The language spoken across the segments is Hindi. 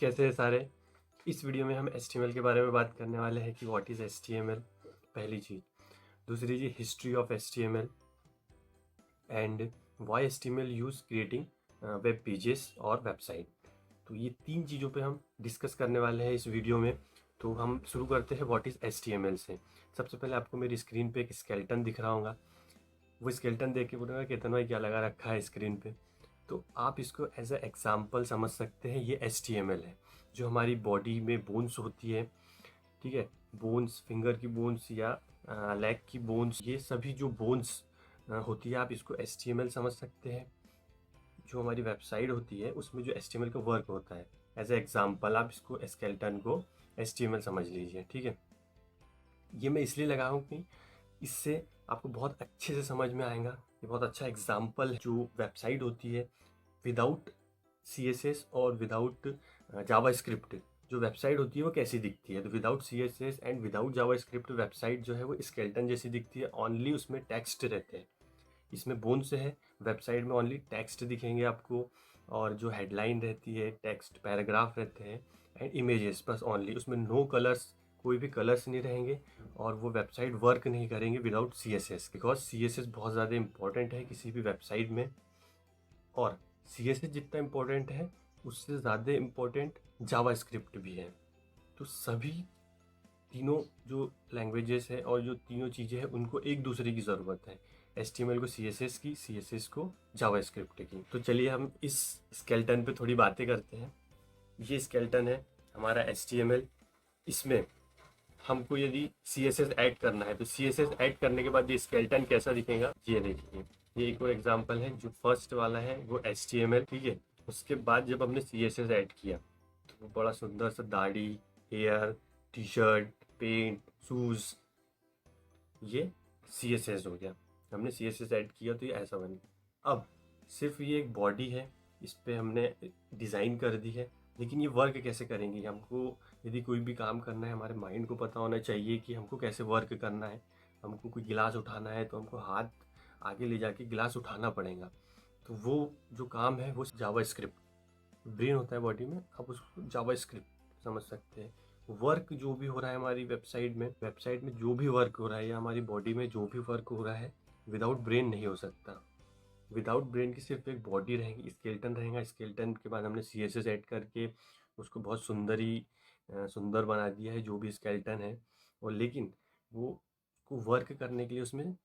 कैसे हैं सारे। इस वीडियो में हम HTML के बारे में बात करने वाले हैं कि व्हाट इज़ HTML, पहली चीज़। दूसरी चीज़ history of HTML and why HTML use creating web pages और वेबसाइट। तो ये तीन चीज़ों पे हम डिस्कस करने वाले हैं इस वीडियो में। तो हम शुरू करते हैं व्हाट इज़ HTML से। सबसे पहले आपको मेरी स्क्रीन पे एक स्केलेटन दिख रहा होगा। वो स्केलेटन देख के बोलेगा केतन भाई क्या लगा रखा है स्क्रीन पे। तो आप इसको एज अ एग्जाम्पल समझ सकते हैं, ये HTML है जो हमारी बॉडी में बोन्स होती है। ठीक है, बोन्स, फिंगर की बोन्स या लेग की बोन्स, ये सभी जो बोन्स होती है आप इसको HTML समझ सकते हैं। जो हमारी वेबसाइट होती है उसमें जो HTML का वर्क होता है, एज ए एग्जाम्पल आप इसको स्केलेटन को HTML समझ लीजिए। ठीक है, ये मैं इसलिए लगा हूँ कि इससे आपको बहुत अच्छे से समझ में आएगा। ये बहुत अच्छा एग्जाम्पल है। जो वेबसाइट होती है विदाउट CSS और विदाउट जावास्क्रिप्ट, जो वेबसाइट होती है वो कैसी दिखती है। तो without CSS and without JavaScript website जो है वो स्केलेटन जैसी दिखती है। ओनली उसमें टेक्स्ट रहते हैं। इसमें बोन्स है, वेबसाइट में ओनली टेक्स्ट दिखेंगे आपको, और जो हेडलाइन रहती है, टेक्स्ट पैराग्राफ रहते हैं एंड इमेजेस, बस ओनली। उसमें नो कलर्स, कोई भी कलर्स नहीं रहेंगे, और वो वेबसाइट वर्क नहीं करेंगे विदाउट CSS, बिकॉज CSS बहुत ज़्यादा इंपॉर्टेंट है किसी भी वेबसाइट में। और CSS जितना इम्पोर्टेंट है उससे ज़्यादा इम्पोर्टेंट जावास्क्रिप्ट भी है। तो सभी तीनों जो लैंग्वेजेस है और जो तीनों चीज़ें हैं उनको एक दूसरे की ज़रूरत है। HTML को CSS की, CSS को जावास्क्रिप्ट की। तो चलिए हम इस स्केलेटन पे थोड़ी बातें करते हैं। ये स्केलेटन है हमारा HTML। इसमें हमको यदि CSS ऐड करना है तो CSS ऐड करने के बाद ये स्केलेटन कैसा दिखेगा, ये देखिए। ये एक और एग्जांपल है। जो फर्स्ट वाला है वो HTML, ठीक है। उसके बाद जब हमने CSS ऐड किया तो वो बड़ा सुंदर सा दाढ़ी, hair, T shirt, pant, shoes, ये CSS हो गया। हमने CSS ऐड किया तो ये ऐसा बन गया। अब सिर्फ ये एक बॉडी है, इस पर हमने डिज़ाइन कर दी है, लेकिन ये वर्क कैसे करेंगे। हमको यदि कोई भी काम करना है, हमारे माइंड को पता होना चाहिए कि हमको कैसे वर्क करना है। हमको कोई गिलास उठाना है तो हमको हाथ आगे ले जाके गिलास उठाना पड़ेगा। तो वो जो काम है वो जावास्क्रिप्ट, ब्रेन होता है बॉडी में, आप उसको जावास्क्रिप्ट समझ सकते हैं। वर्क जो भी हो रहा है हमारी वेबसाइट में जो भी वर्क हो रहा है या हमारी बॉडी में जो भी वर्क हो रहा है, विदाउट ब्रेन नहीं हो सकता। विदाउट ब्रेन की सिर्फ एक बॉडी रहेगी, स्केलेटन रहेगा। स्केलेटन के बाद हमने CSS ऐड करके उसको बहुत सुंदर बना दिया है जो भी स्केलेटन है। और लेकिन वो को वर्क करने के लिए उसमें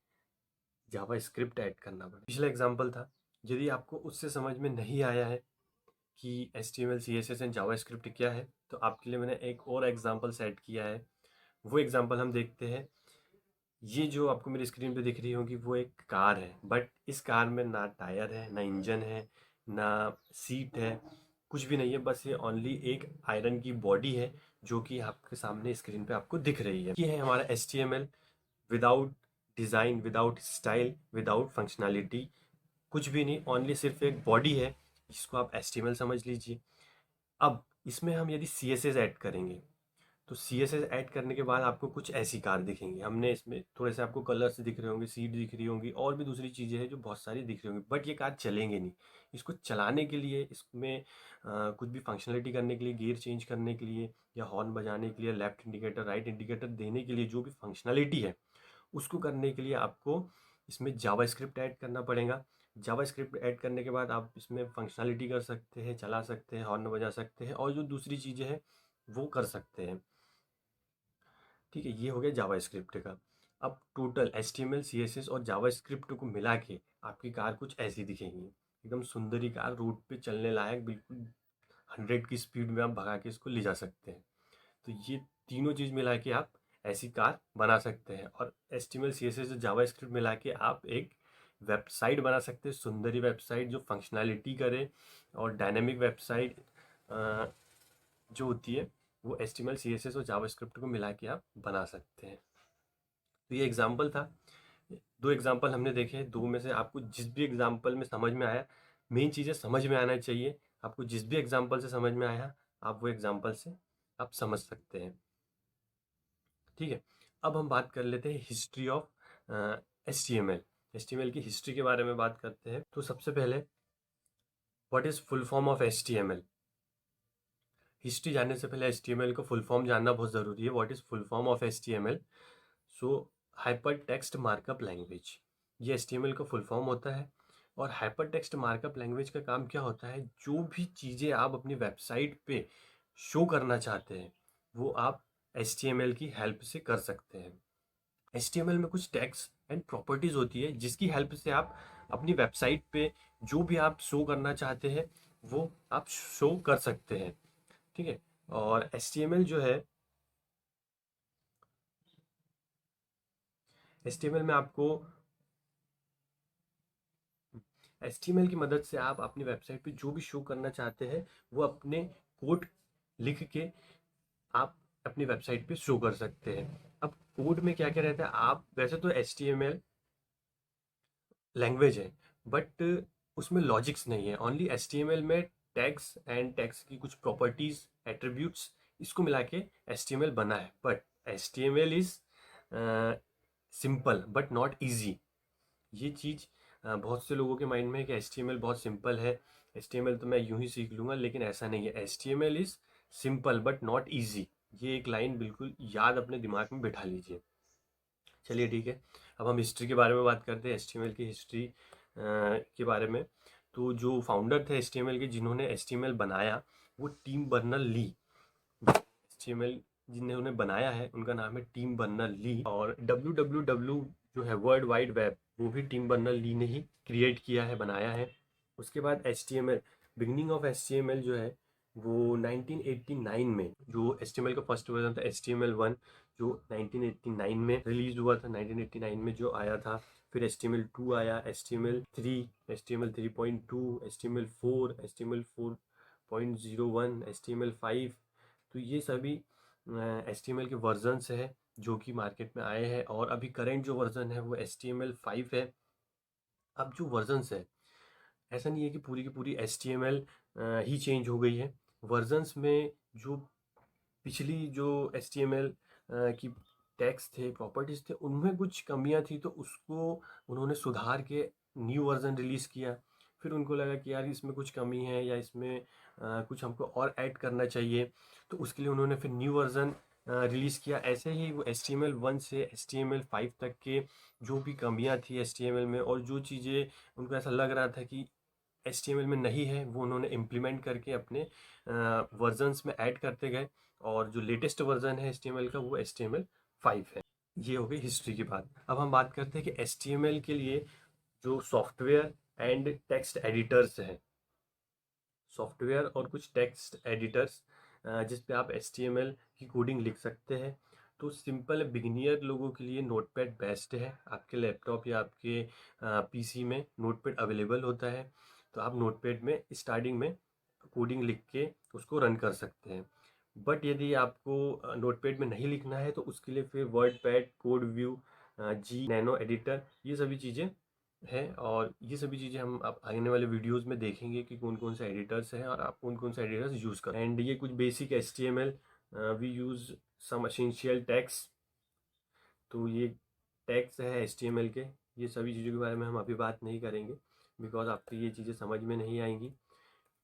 जावास्क्रिप्ट ऐड करना पड़ेगा। पिछला एग्जांपल था, यदि आपको उससे समझ में नहीं आया है कि HTML, CSS एंड जावास्क्रिप्ट क्या है, तो आपके लिए मैंने एक और एग्जांपल सेट किया है। वो एग्जांपल हम देखते हैं। ये जो आपको मेरी स्क्रीन पे दिख रही होगी वो एक कार है, बट इस कार में ना टायर है, ना इंजन है, ना सीट है, कुछ भी नहीं है। बस ये ओनली एक आयरन की बॉडी है जो कि आपके सामने स्क्रीन पे आपको दिख रही है। ये है हमारा HTML, without design, without style, without functionality, कुछ भी नहीं, ओनली सिर्फ एक बॉडी है जिसको आप HTML समझ लीजिए। अब इसमें हम यदि CSS ऐड करेंगे तो CSS ऐड करने के बाद आपको कुछ ऐसी कार दिखेंगी। हमने इसमें थोड़े से आपको कलर्स दिख रहे होंगे, सीट दिख रही होंगी, और भी दूसरी चीज़ें हैं जो बहुत सारी दिख रही होंगी, बट ये कार चलेंगे नहीं। इसको चलाने के लिए, इसमें कुछ भी फंक्शनलिटी करने के लिए, गियर चेंज करने के लिए या हॉर्न बजाने के लिए, लेफ्ट इंडिकेटर, राइट इंडिकेटर देने के लिए, जो भी फंक्शनलिटी है उसको करने के लिए आपको इसमें जावास्क्रिप्ट ऐड करना पड़ेगा। जावास्क्रिप्ट ऐड करने के बाद आप इसमें फंक्शनलिटी कर सकते हैं, चला सकते हैं, हॉर्न बजा सकते हैं, और जो दूसरी चीज़ें हैं वो कर सकते हैं। ठीक है, ये हो गया जावास्क्रिप्ट का। अब टोटल HTML, CSS और जावास्क्रिप्ट को मिला के आपकी कार कुछ ऐसी दिखेगी, एकदम सुंदरी कार, रोड पे चलने लायक, बिल्कुल 100 की स्पीड में आप भगा के इसको ले जा सकते हैं। तो ये तीनों चीज़ मिला के आप ऐसी कार बना सकते हैं, और HTML, CSS और जावास्क्रिप्ट मिला के आप एक वेबसाइट बना सकते हैं, सुंदरी वेबसाइट जो फंक्शनैलिटी करे। और डायनेमिक वेबसाइट जो होती है वो HTML, CSS और जावास्क्रिप्ट को मिला के आप बना सकते हैं। तो ये एग्जाम्पल था। दो एग्जाम्पल हमने देखे, दो में से आपको जिस भी एग्जाम्पल में समझ में आया, मेन चीज़ें समझ में आना चाहिए। आपको जिस भी एग्जाम्पल से समझ में आया आप वो एग्जाम्पल से आप समझ सकते हैं। ठीक है, अब हम बात कर लेते हैं हिस्ट्री ऑफ HTML। HTML की हिस्ट्री के बारे में बात करते हैं। तो सबसे पहले what is full form of HTML। History जानने से पहले HTML को फुल फॉर्म जानना बहुत ज़रूरी है। What is full form of HTML? So hyper text markup language, ये HTML का फुल फॉर्म होता है। और हाइपर टेक्स्ट मार्कअप लैंग्वेज का काम क्या होता है, जो भी चीज़ें आप अपनी वेबसाइट पे शो करना चाहते हैं वो आप HTML की हेल्प से कर सकते हैं। HTML में कुछ टैग्स एंड प्रॉपर्टीज होती है जिसकी हेल्प से आप अपनी वेबसाइट पे जो भी आप शो करना चाहते हैं वो आप शो कर सकते हैं। ठीक है। और HTML जो है, HTML में आपको HTML की मदद से आप अपनी वेबसाइट पे जो भी शो करना चाहते हैं वो अपने कोड लिख के आप अपनी वेबसाइट पे शो कर सकते हैं। अब कोड में क्या क्या रहता है, आप वैसे तो HTML लैंग्वेज है बट उसमें लॉजिक्स नहीं है। ओनली HTML में टैग्स एंड टैग्स की कुछ प्रॉपर्टीज एट्रीब्यूट्स इसको मिला के HTML बना है। But HTML is simple but not easy. ये चीज़ बहुत से लोगों के माइंड में है कि HTML बहुत सिंपल है, HTML तो मैं यूं ही सीख लूंगा, लेकिन ऐसा नहीं है। HTML is simple but not easy. ये एक लाइन बिल्कुल याद अपने दिमाग में बिठा लीजिए। चलिए ठीक है, अब हम हिस्ट्री के बारे में बात करते हैं, HTML की हिस्ट्री के बारे में। तो जो फाउंडर थे HTML के, जिन्होंने HTML बनाया, वो टीम बर्नर ली। HTML जिन्होंने बनाया है उनका नाम है टीम बर्नर ली। और www जो है वर्ल्ड वाइड वेब, वो भी टीम बर्नर ली ने ही क्रिएट किया है, बनाया है। उसके बाद HTML, बिगनिंग ऑफ HTML जो है वो 1989 में, जो HTML का फर्स्ट वर्जन था HTML1, जो 1989 में रिलीज हुआ था, 1989 में जो आया था। फिर HTML2 आया, HTML3, HTML3.2, HTML4, HTML4.01, HTML5। तो ये सभी HTML के वर्जन्स है जो कि मार्केट में आए हैं। और अभी करेंट जो वर्जन है वो HTML5 है। अब जो वर्जन्स है, ऐसा नहीं है कि पूरी की पूरी HTML ही चेंज हो गई है। वर्जन्स में जो पिछली जो HTML की टैग्स थे, प्रॉपर्टीज थे, उनमें कुछ कमियां थी, तो उसको उन्होंने सुधार के न्यू वर्जन रिलीज किया। फिर उनको लगा कि यार इसमें कुछ कमी है या इसमें कुछ हमको और ऐड करना चाहिए, तो उसके लिए उन्होंने फिर न्यू वर्जन रिलीज किया। ऐसे ही वो HTML1 से HTML5 तक के जो भी कमियां थी HTML में, और जो चीज़ें उनको ऐसा लग रहा था कि HTML में नहीं है, वो उन्होंने इम्प्लीमेंट करके अपने वर्जन्स में ऐड करते गए। और जो लेटेस्ट वर्जन है HTML का वो HTML5 है। ये हो गई हिस्ट्री की बात। अब हम बात करते हैं कि HTML के लिए जो सॉफ्टवेयर एंड टेक्स्ट एडिटर्स हैं, सॉफ्टवेयर और कुछ टेक्स्ट एडिटर्स जिस पे आप HTML की कोडिंग लिख सकते हैं। तो सिंपल बिगिनियर लोगों के लिए नोटपैड बेस्ट है। आपके लैपटॉप या आपके PC में नोटपैड अवेलेबल होता है, तो आप नोटपैड में स्टार्टिंग में कोडिंग लिख के उसको रन कर सकते हैं। बट यदि आपको नोटपैड में नहीं लिखना है तो उसके लिए फिर वर्ड पैड, कोड व्यू, जी नैनो एडिटर, ये सभी चीज़ें है। और ये सभी चीज़ें हम आप आने वाले वीडियोस में देखेंगे कि कौन कौन से एडिटर्स हैं और आप कौन कौन से एडिटर्स यूज़ करें। एंड ये कुछ basic HTML, we use some essential tags. तो ये टैग्स है HTML के। ये सभी चीज़ों के बारे में हम अभी बात नहीं करेंगे बिकॉज आपको ये चीज़ें समझ में नहीं आएंगी।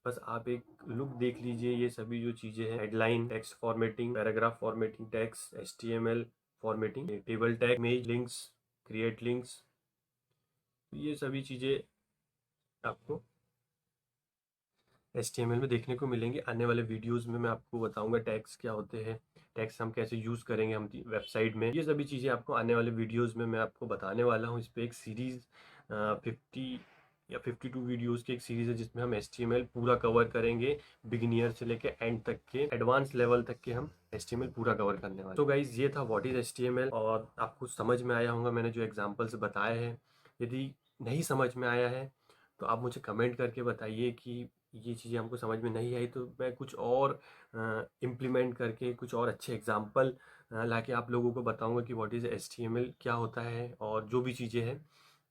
बस आप एक लुक देख लीजिए, ये सभी जो चीज़ें हैं, headline, text formatting, paragraph formatting, text, HTML formatting, table tag, image links, create links, ये सभी चीज़ें आपको HTML में देखने को मिलेंगे। आने वाले वीडियोस में मैं आपको बताऊंगा टैग्स क्या होते हैं, टैग्स हम कैसे यूज़ करेंगे हम वेबसाइट में। ये सभी चीज़ें आपको आने वाले वीडियोस में मैं आपको बताने वाला हूँ। इस पर एक सीरीज़ 50 या 52 वीडियोस की एक सीरीज़ है जिसमें हम HTML पूरा कवर करेंगे, बिगिनियर से लेकर एंड तक के, एडवांस लेवल तक के हम HTML पूरा कवर करने वाले। तो गाइज ये था व्हाट इज़ HTML, और आपको समझ में आया होगा मैंने जो एग्जाम्पल्स बताए हैं। यदि नहीं समझ में आया है तो आप मुझे कमेंट करके बताइए कि ये चीज़ें हमको समझ में नहीं आई, तो मैं कुछ और इम्प्लीमेंट करके कुछ और अच्छे एग्जाम्पल लाके आप लोगों को बताऊंगा कि व्हाट इज़ HTML क्या होता है। और जो भी चीज़ें हैं,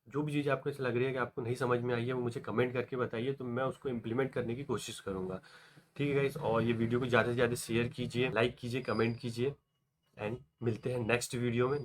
जो भी चीज़ें आपको ऐसा लग रही है कि आपको नहीं समझ में आई है, वो मुझे कमेंट करके बताइए, तो मैं उसको इम्प्लीमेंट करने की कोशिश करूँगा। ठीक है गाइस, और ये वीडियो को ज़्यादा से ज़्यादा शेयर कीजिए, लाइक कीजिए, कमेंट कीजिए, एंड मिलते हैं नेक्स्ट वीडियो में।